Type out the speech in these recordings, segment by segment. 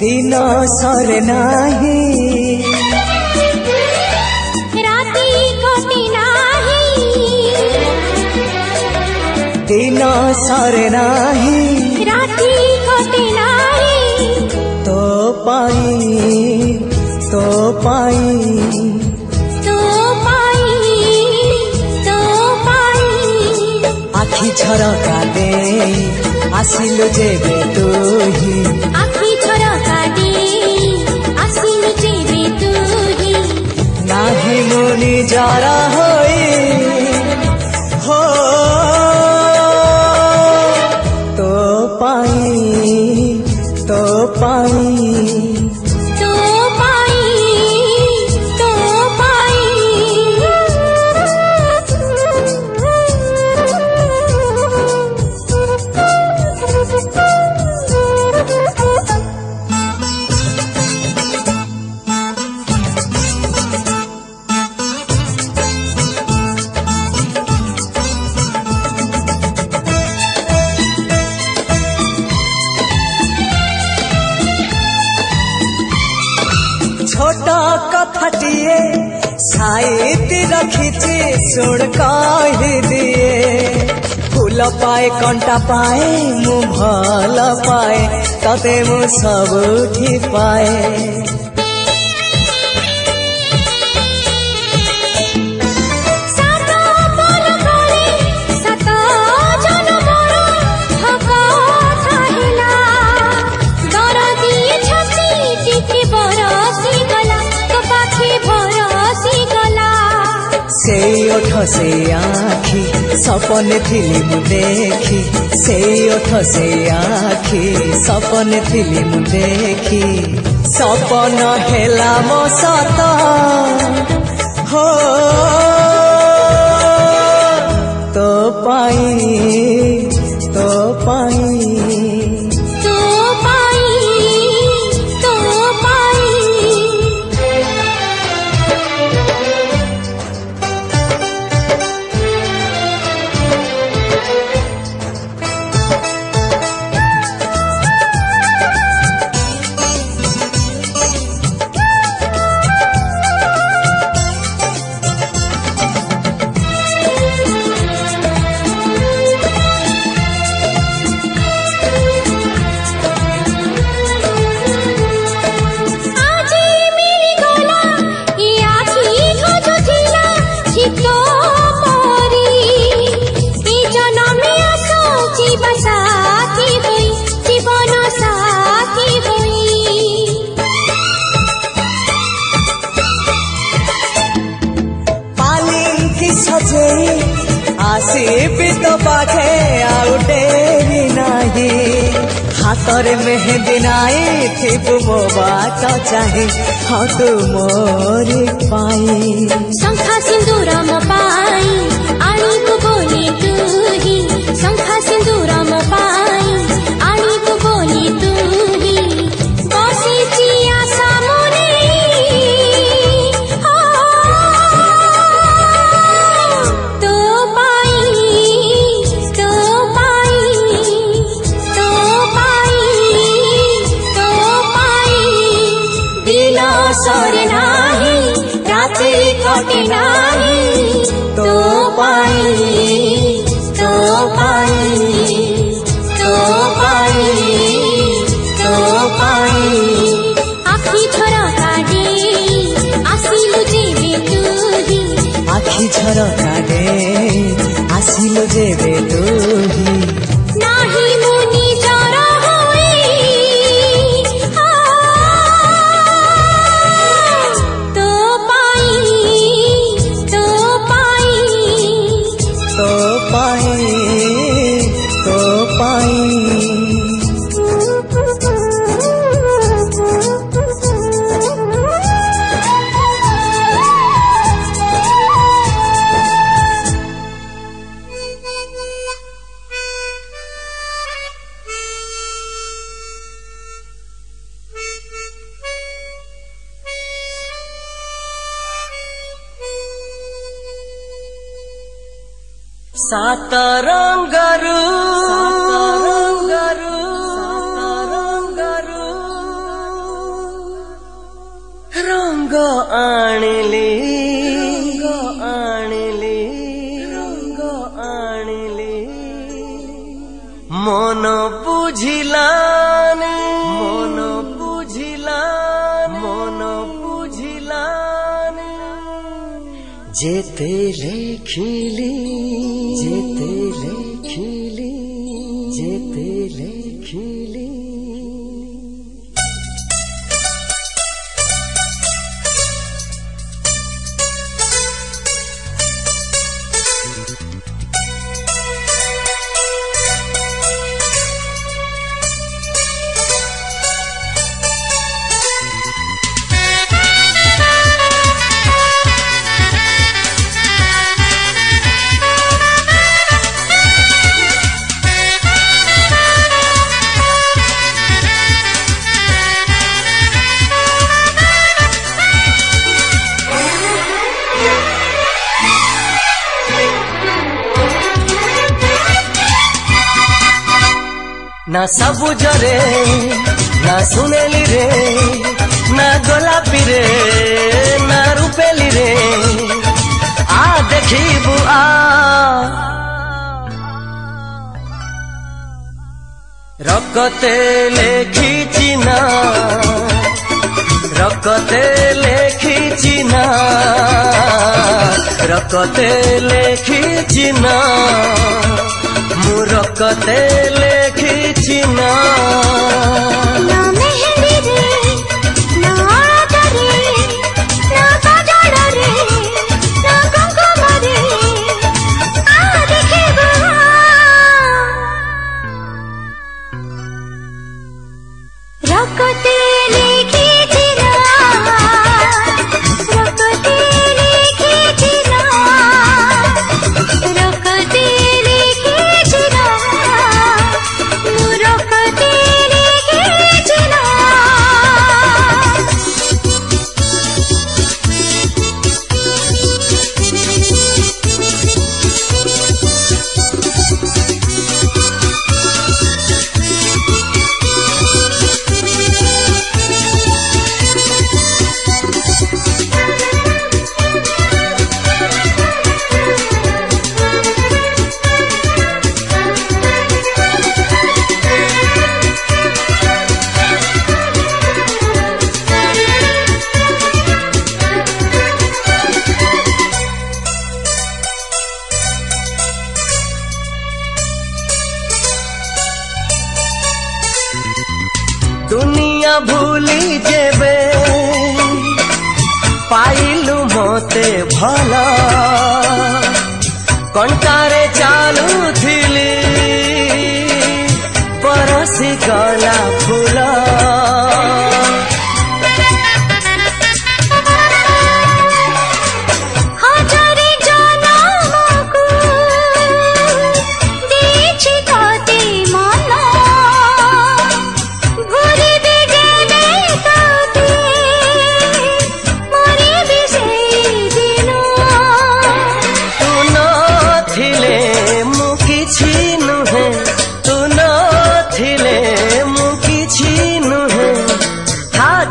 दिन सरे नाही राती कटे नाही दिन सरे नाही राती कटे नाही तो पाई तो पाई तो पाई तो पाई आखि झरका दे आसिलु जेबे तुही आखि झरका दे आसिलु जेबे तुही नाही मुनि जरा होई हो तो पाई तो पाई छोटा कथटिए साइती रखीची सुन कही दिए फूल पाए कंटा पाए मु भल पाए तते मु सबुठी पाए सेई ओठ से आखी सपने थिली मु देखी सेई ओठ से आखी सपने थिली मु देखी सपन हेला मो सत हो तो पाई तो पाई आसीबी तो पाखे आउ डेरी नाही हाथरे मेहंदी नाई थिबु मो बाट चाहे हाँ तू मोरी पाई शंखा सिंदूर मो पाई आनी को बोली तूही शंखा सिंदूर मो पाई आनी को बोली तूही बसी चिया सामने सरे नाही राती कटे नाही तो पाई तो पाई तो पाई तो पाई आखि झरका दे आसिलु जेबे तुही आखि झरका दे आसिलु जेबे तुही नाही मुनि जरा सात रंगरू रंग आनिली मन बुझिलानी जेते लेखिली ना सबुज रे ना सुनेली रे ना गोलापी रे ना रूपेली रे आ देखिबु आ रकते लेखिची ना रकते लेखिची ना मु रकते लेखिची ना मेहंदी रे ना आटा रे ना काजल रे ना कुंकुम रे आ देखिबु रकते लेखिची ना दुनिया भूली जेबे पाइलु मते भला कंटारे चालू थिली बरसी गला फूला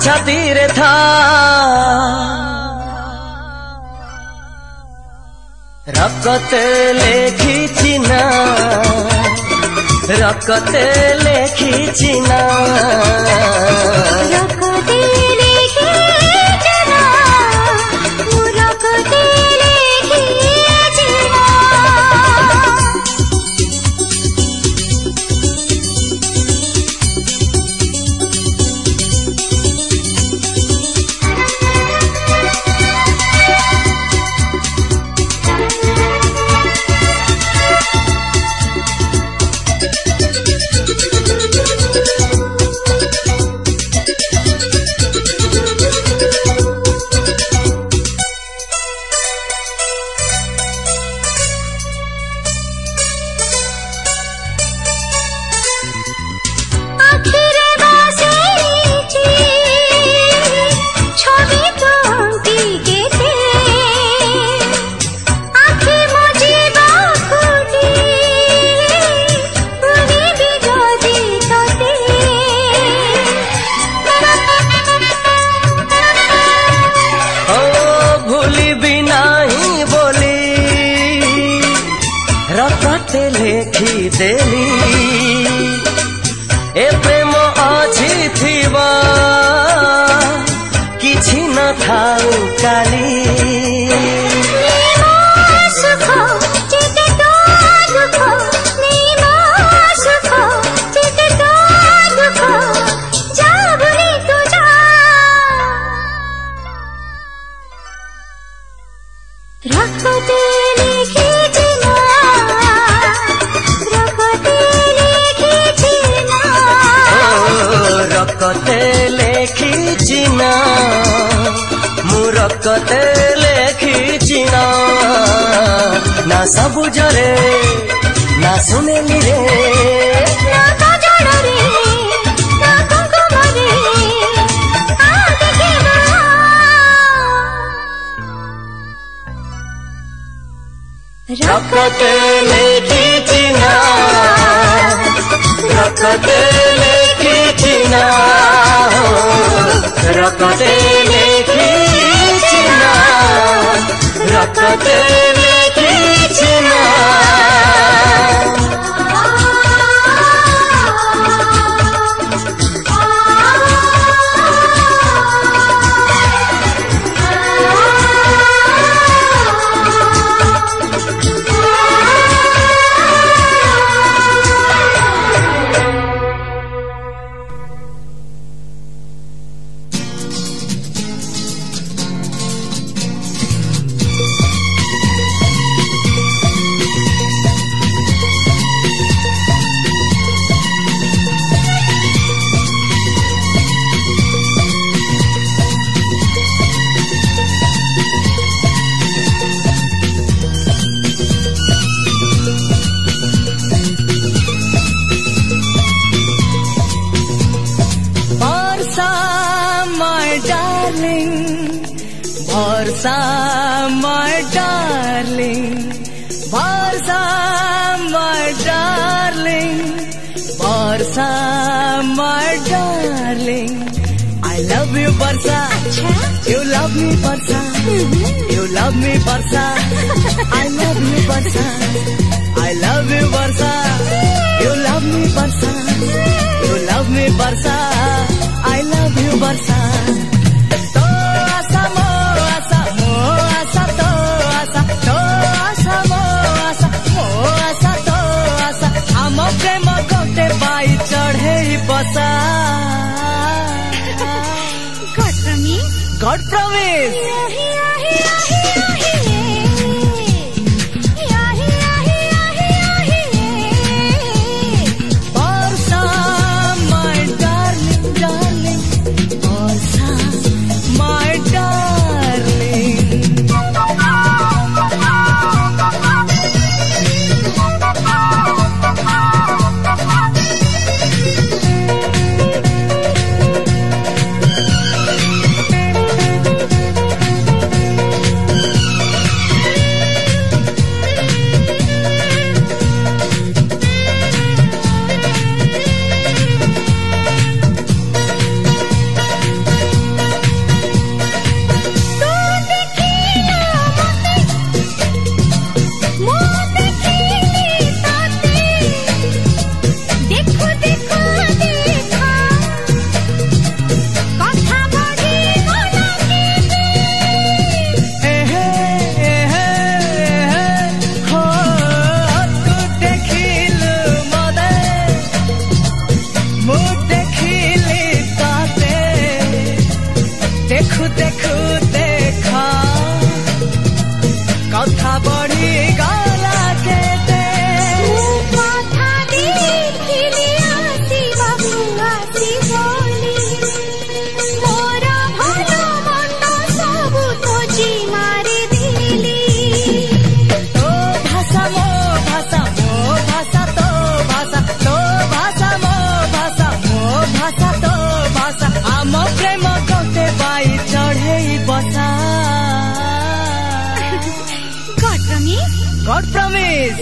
छातीरे था रकते लेखिची ना रकते लेखिची ना देली ए प्रेम अछि थिबा किछि न थाउ काली रकते लेखिछि ना मु रकते लेखिछि ना ना सबुजरे ना सुनेली रे ना काजଳରେ ना कुंकुमରେ आ ଦେଖିବା रकते लेखिछि ना रकते लेखिछि ना रकते लेखिछि ना रकते लेखिछि ना Bharsa, my darling, Bharsa, my darling, Bharsa, my darling. I love you, Bharsa. You love me, Bharsa. You love me, Bharsa. I love you, Bharsa. I love you, Bharsa. You love me, Bharsa. You love me, Bharsa. I love you, Bharsa. प्रेम गोटे by चढ़े बसा God promise Bharsa, my darling, darling, Bharsa, my darling. God promise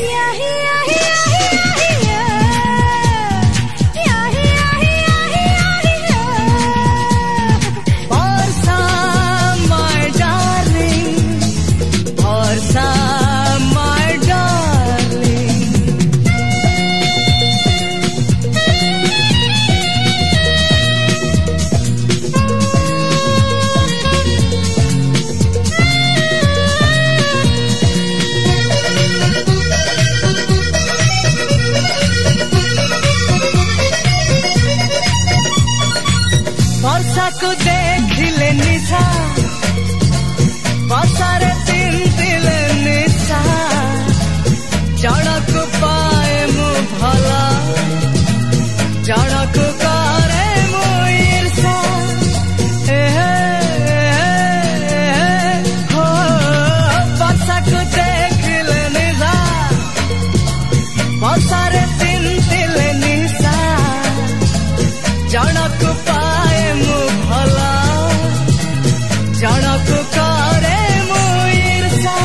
Bharsa, my darling, Bharsa, my darling. को देखिले निशा बसारे तीन दिले निशा जड़क पाए मु भला जड़क करे मु ईर्षा हो बसा को देखिले निशा बसारे तीन दिले निशा जड़क पाए मु भला जड़क करे मु ईर्षा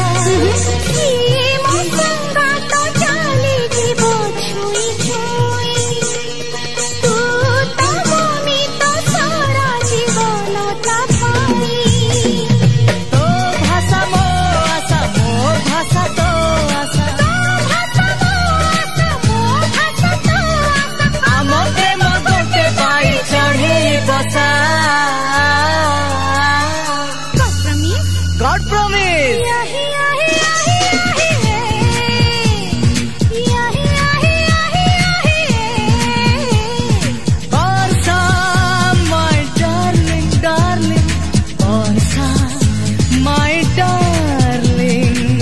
God promise. Barsa, my darling, darling. Barsa, my darling.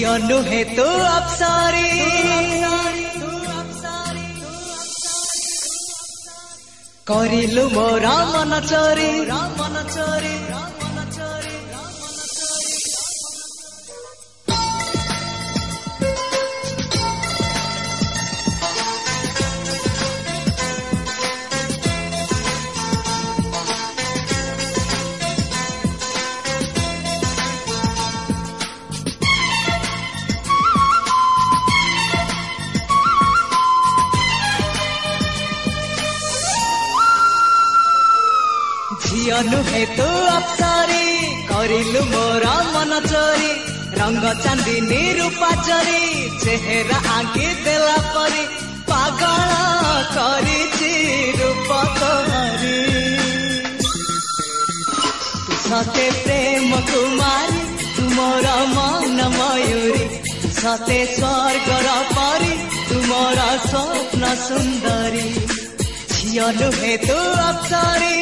झियो नुहे तू अप्सरी करिलु मोर मन चोरी झियो नुहे तू अप्सरी करिलु मोर मन चोरी रंग चांदनी रूपा चोरी चेहरा आंकी देला परी पागल करिछि रूप तोहरी सते प्रेम कुमारी तुमर मन मयूरी सते स्वर्गर परी तुमर स्वप्न सुंदरी झियो नुहे तू अप्सरी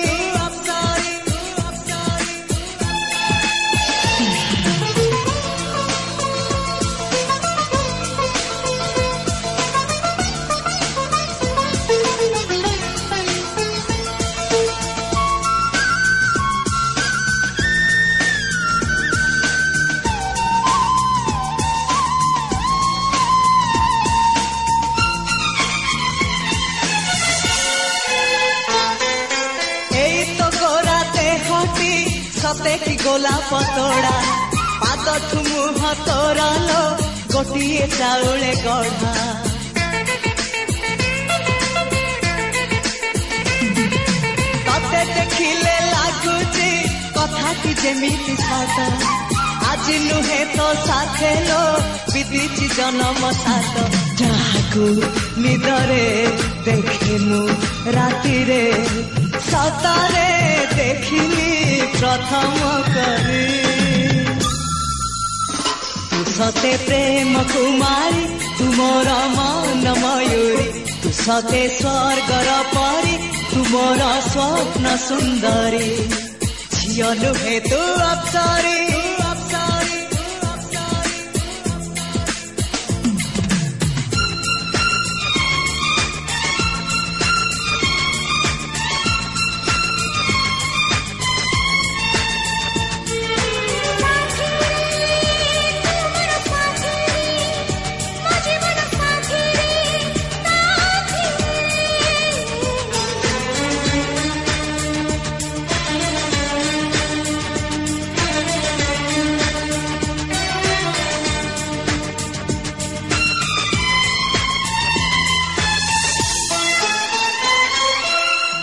सते की गोलाप तोड़ा पाद मुह तोरा लो गोटिए चाउले गढ़ा तते देखिले लागुची कथा की जेमिति साथ आज नुहे तो साथे लो विदिची जन्म साथ जागु निदरे देखिनु राति रे सतारे देखिली प्रथम करी तू सते प्रेम कुमारी तुमर मन मयूरी तू सते स्वर्गर परी तुमर स्वप्न सुंदरी झियो नुहे तू अप्सरी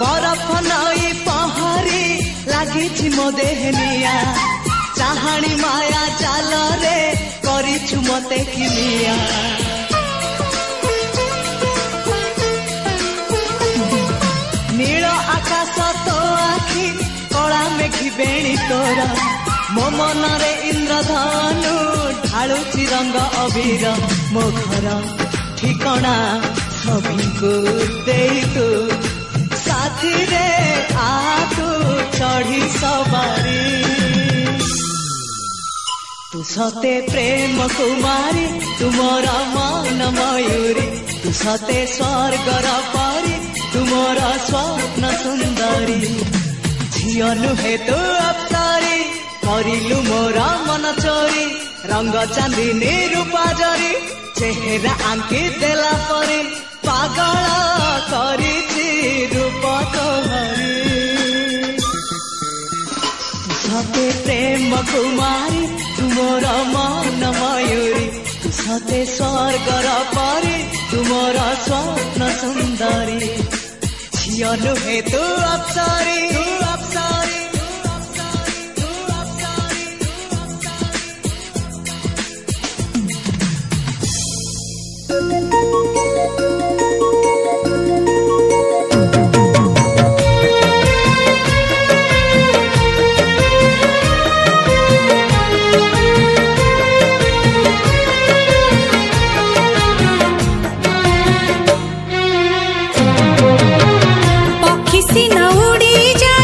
बरफ नई पहरी लगी मो देहनिया चाहाणी माया जाल रे करिछु मते किलिया नील आकाश तो आखि कला मेघी बेणी तोर मो मन रे इंद्रधनु ढालुची रंग अबीर मो घर ठिकणा सबको देई तू साथी रे आतु चढ़ी सवारी तू सते प्रेम कुमारी तुमर मन मयूरी तू सते स्वर्गर परी तुमर स्वप्न सुंदरी झियो नुहे तू अप्सरी करिलु मोर मन चोरी रंग चांदनी रूपा जरी चेहरा आंकी देला परी पागल करिछि रूप तोहरी सते प्रेम कुमारी तुमर मन मयूरी सते स्वर्गर परी तुमर स्वप्न सुंदरी झियो नुहे तू अप्सरी पक्षी सिना उड़ी जा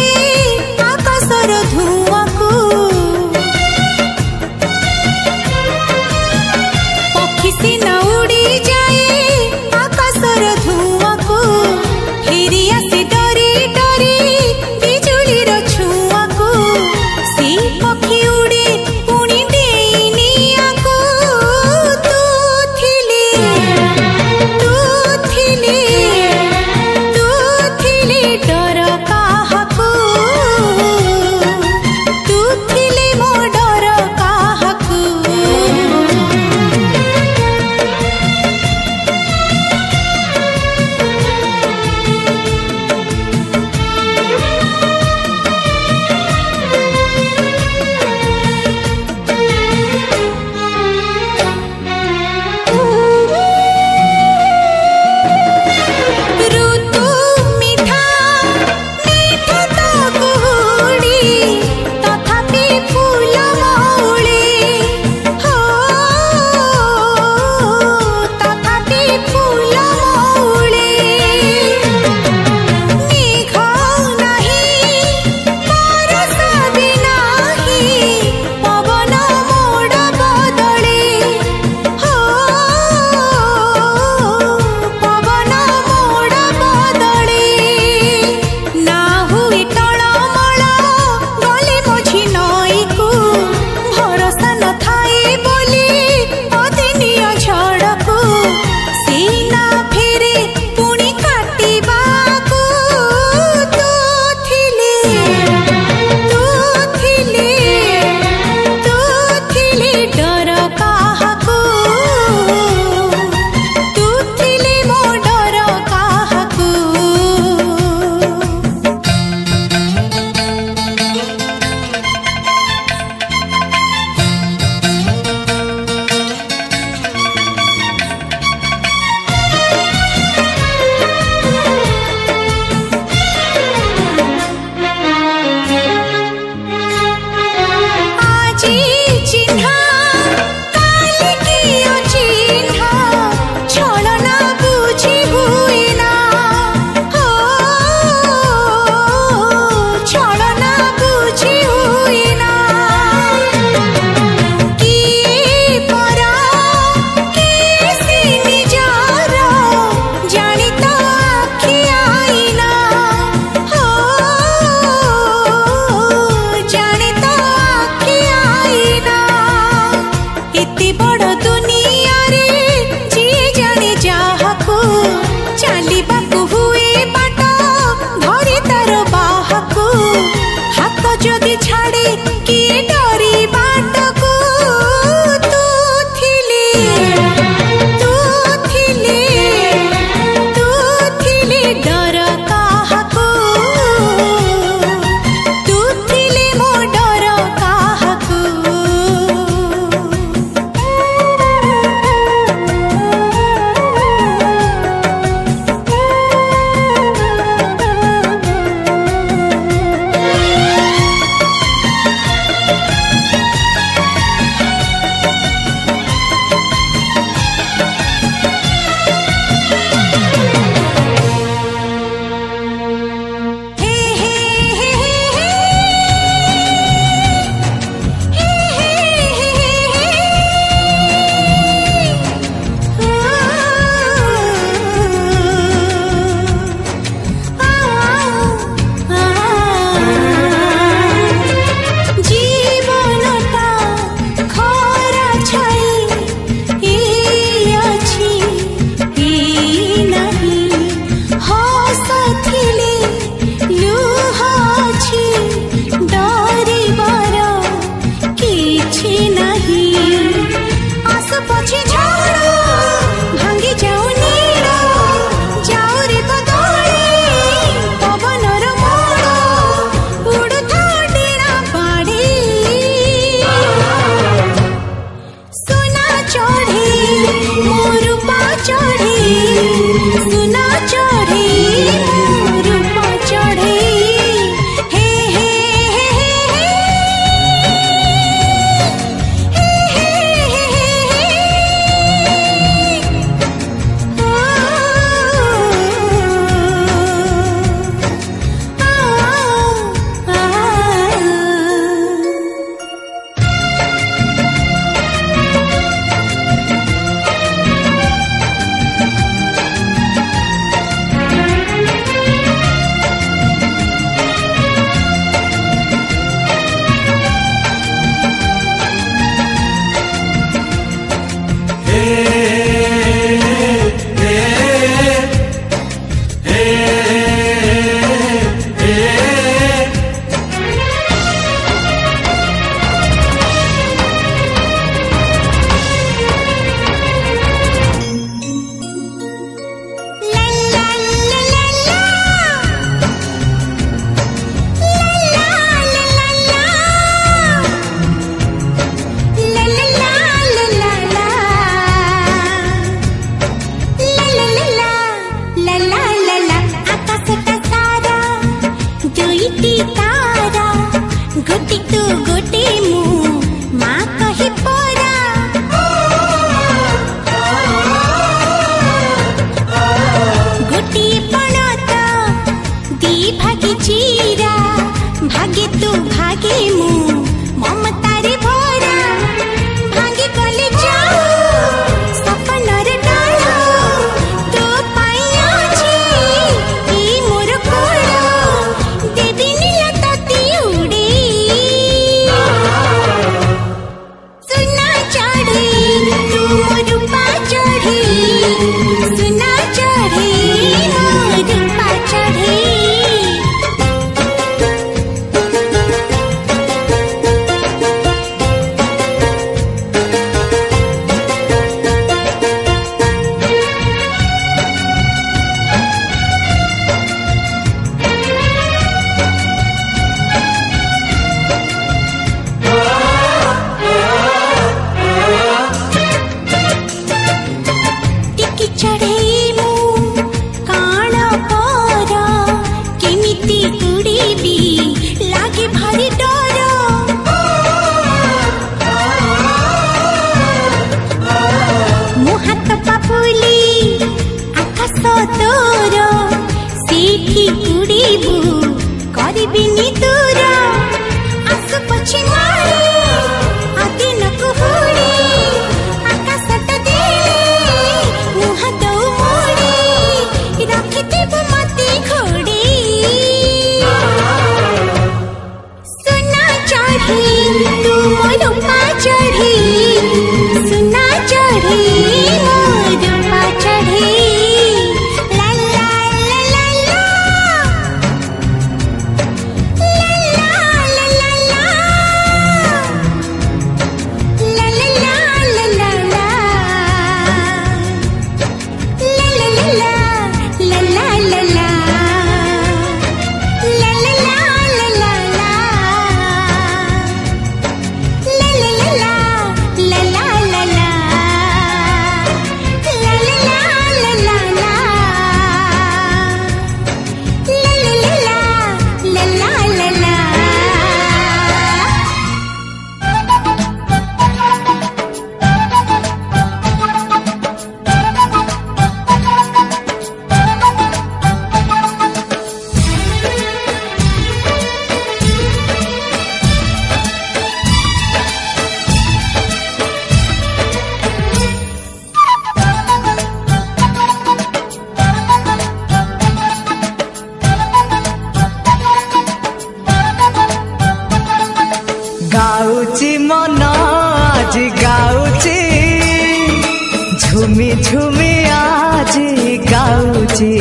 झुमी झुमी आजी गाउची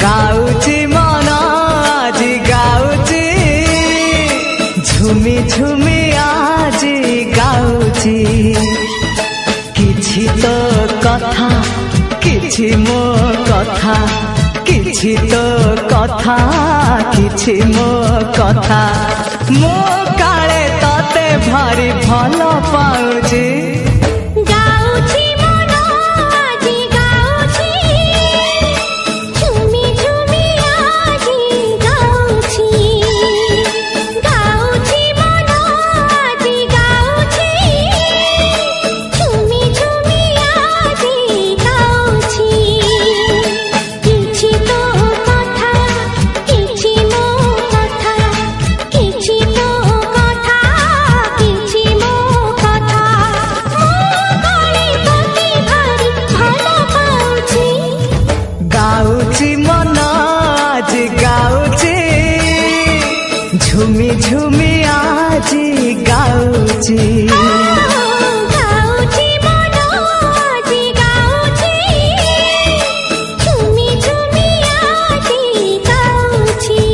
गाउची मन आजी गाउची झुमी झुमी आजी गाउची किछि तो कथा किछि मो कथा किछि तो कथा किछि मो कथा मो काले तते भारी भल पाउची झुमी झुमी आजी गाउची गाउची मन आजी गाउची झुमी झुमी आजी गाउची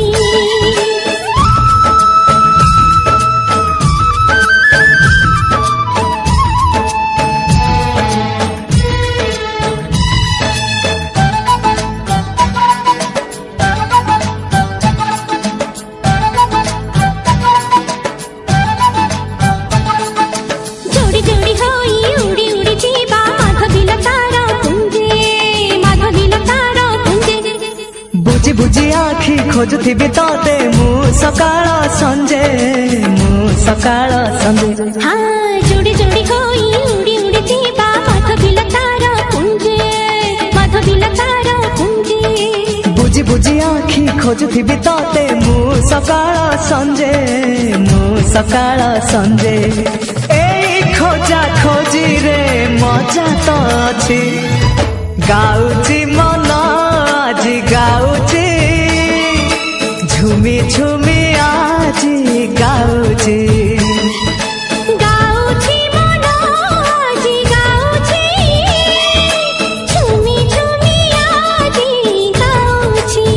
बुझी आखि खोजुथिबि तते मु सकाळ संजे हाँ जोड़ी जोड़ी होई उड़ी उड़ी जीवा माधविलतार पुंजे बुझी आखि खोजुथिबि तते मु सकाळ संजे एई खोजा खोजी रे मजा तो अछि गाउची मन आजी गाउची झुमी झुमी आजी गाउची गाउची मन आजी गाउची झुमी झुमी आजी गाउची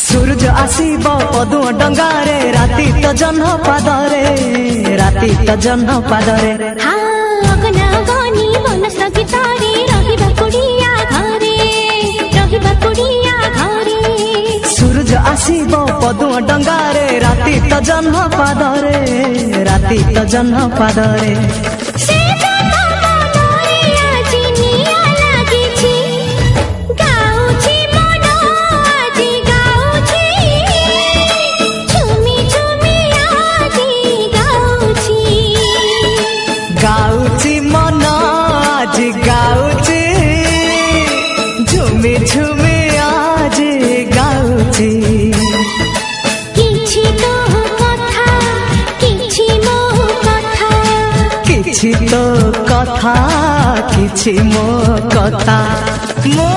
सूरज आसीब पदु डंगारे राति तो जह्न पादरे हाँ अगना गनी मनस गीतारे रहिबा कुड़िया घरे सूरज आसीब पदु डंगारे राति तो जह्न पादरे से जन्म मनरे आजी निया लागिछि गाउछि मन आजी गाउछि झुमी झुमी आजी गाउछि गाउची मन आजी गाउची झुमी झुमी आजी गाउची किछि तो कथा किछि मो कथा किछि तो कथा किछि मो कथा मो